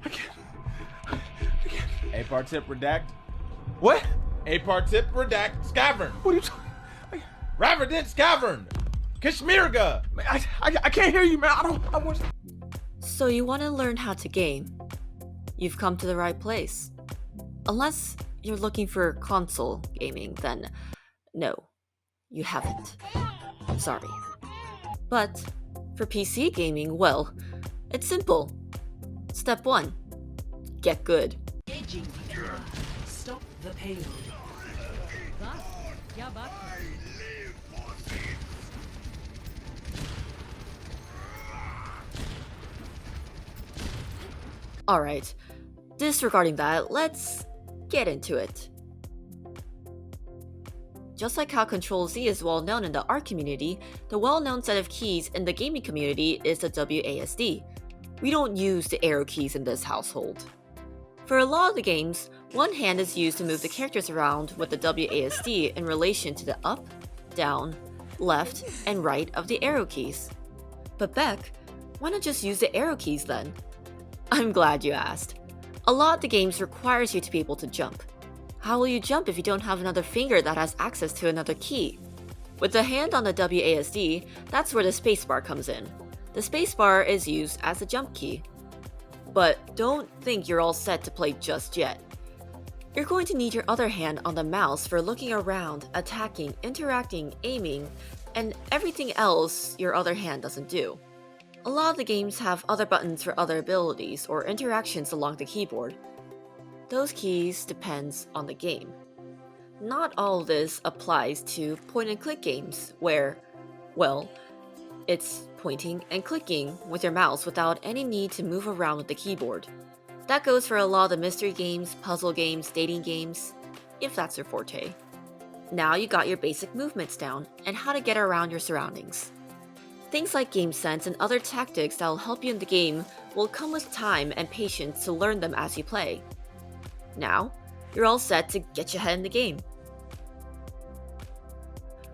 I can't. A part tip redact. What? A part tip redact. Scavern. What are you talking? Raverdent Scavern. Kashmirga. I can't hear you, man. I want. So you want to learn how to game? You've come to the right place. Unless you're looking for console gaming, then no, you haven't. Sorry. But for PC gaming, well, it's simple. Step 1. Get good. Stop the payload. Alright, disregarding that, let's get into it. Just like how Control-Z is well known in the art community, the well-known set of keys in the gaming community is the WASD. We don't use the arrow keys in this household. For a lot of the games, one hand is used to move the characters around with the WASD in relation to the up, down, left, and right of the arrow keys. But Beck, why not just use the arrow keys then? I'm glad you asked. A lot of the games requires you to be able to jump. How will you jump if you don't have another finger that has access to another key? With the hand on the WASD, that's where the spacebar comes in. The spacebar is used as a jump key. But don't think you're all set to play just yet. You're going to need your other hand on the mouse for looking around, attacking, interacting, aiming, and everything else your other hand doesn't do. A lot of the games have other buttons for other abilities or interactions along the keyboard. Those keys depends on the game. Not all of this applies to point-and-click games where, well, it's pointing and clicking with your mouse without any need to move around with the keyboard. That goes for a lot of the mystery games, puzzle games, dating games, if that's your forte. Now you got your basic movements down and how to get around your surroundings. Things like game sense and other tactics that will help you in the game will come with time and patience to learn them as you play. Now, you're all set to get your head in the game.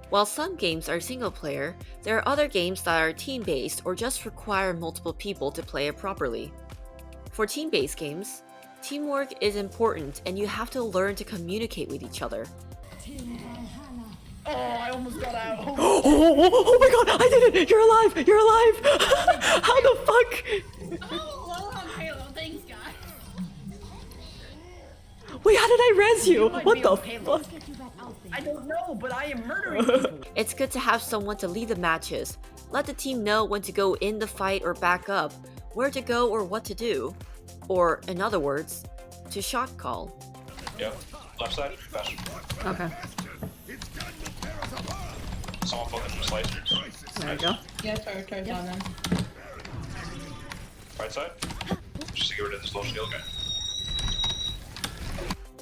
While some games are single player, there are other games that are team-based or just require multiple people to play it properly. For team-based games, teamwork is important and you have to learn to communicate with each other. Oh, I almost got out. Oh my god, I did it! You're alive! You're alive! How the fuck? Oh, low on payload. Thanks, guys. Wait, how did I res you? What the payload. fuck? I don't know, but I am murdering people. It's good to have someone to lead the matches. Let the team know when to go in the fight or back up, where to go or what to do. Or, in other words, to shot call. Yep. Left side, fast. Okay. Someone focus on slicers. There we go. Yeah, turret on them. Right side. Just to get rid of this low shield guy.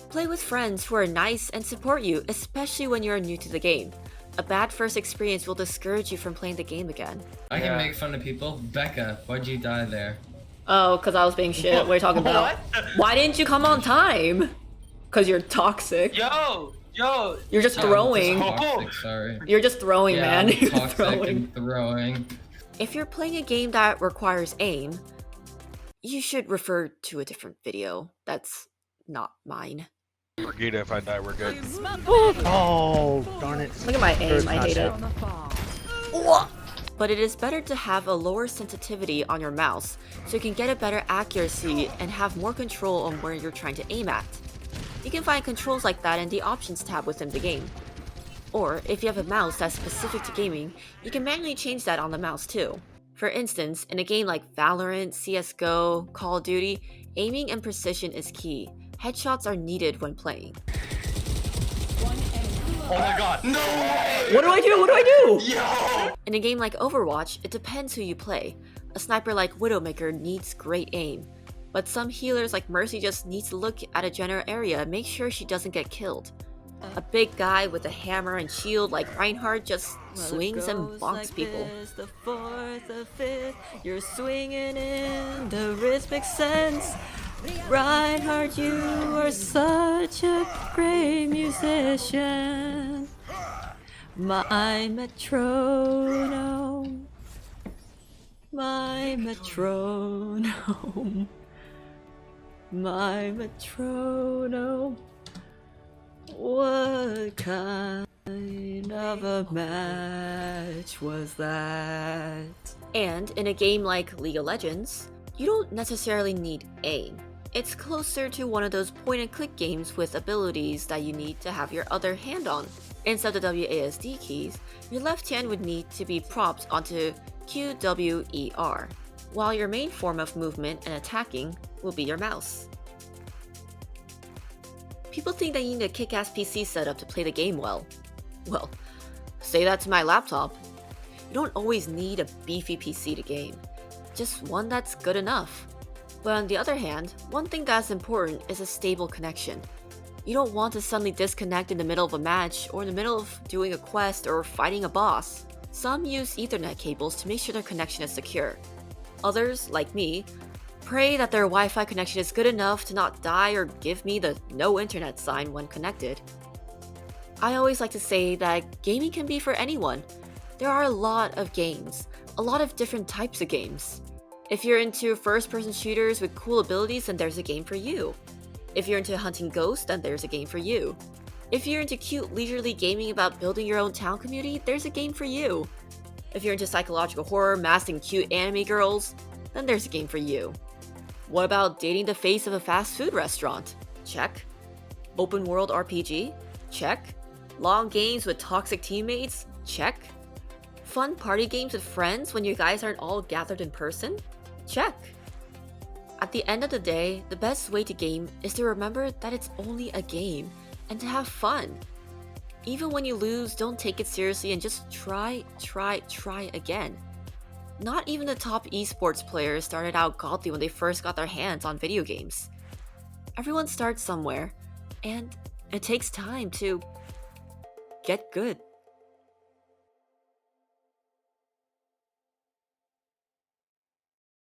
Play with friends who are nice and support you, especially when you're new to the game. A bad first experience will discourage you from playing the game again. I can make fun of people. Becca, why'd you die there? Oh, because I was being shit. What are you talking about? Why didn't you come on time? Because you're toxic. Yo! You're just throwing. Toxic, sorry. You're just throwing, Yeah, man. I'm You're toxic and throwing. If you're playing a game that requires aim, you should refer to a different video. That's not mine. Forget if I die, we're good. Oh, darn it. Look at my aim, I hate it. Not But it is better to have a lower sensitivity on your mouse, so you can get a better accuracy and have more control on where you're trying to aim at. You can find controls like that in the Options tab within the game. Or, if you have a mouse that's specific to gaming, you can manually change that on the mouse too. For instance, in a game like Valorant, CSGO, Call of Duty, aiming and precision is key. Headshots are needed when playing. Oh my god. No way! What do I do? What do I do? Yo! In a game like Overwatch, it depends who you play. A sniper like Widowmaker needs great aim. But some healers like Mercy just needs to look at a general area and make sure she doesn't get killed. A big guy with a hammer and shield like Reinhardt just swings and bonks people. The fourth, the fifth, you're swinging in, the wrist makes sense. Reinhardt, you are such a great musician. My metronome. My metronome. My metronome. What kind of a match was that? And in a game like League of Legends, you don't necessarily need aim. It's closer to one of those point-and-click games with abilities that you need to have your other hand on. Instead of the WASD keys, your left hand would need to be propped onto QWER, while your main form of movement and attacking will be your mouse. People think that you need a kick-ass PC setup to play the game well. Well, say that to my laptop. You don't always need a beefy PC to game, just one that's good enough. But on the other hand, one thing that's important is a stable connection. You don't want to suddenly disconnect in the middle of a match or in the middle of doing a quest or fighting a boss. Some use Ethernet cables to make sure their connection is secure. Others, like me, pray that their Wi-Fi connection is good enough to not die or give me the no internet sign when connected. I always like to say that gaming can be for anyone. There are a lot of games, a lot of different types of games. If you're into first-person shooters with cool abilities, then there's a game for you. If you're into hunting ghosts, then there's a game for you. If you're into cute leisurely gaming about building your own town community, there's a game for you. If you're into psychological horror masked in cute anime girls, then there's a game for you. What about dating the face of a fast food restaurant? Check. Open world RPG? Check. Long games with toxic teammates? Check. Fun party games with friends when you guys aren't all gathered in person? Check. At the end of the day, the best way to game is to remember that it's only a game and to have fun. Even when you lose, don't take it seriously and just try again. Not even the top esports players started out godly when they first got their hands on video games. Everyone starts somewhere, and it takes time to get good.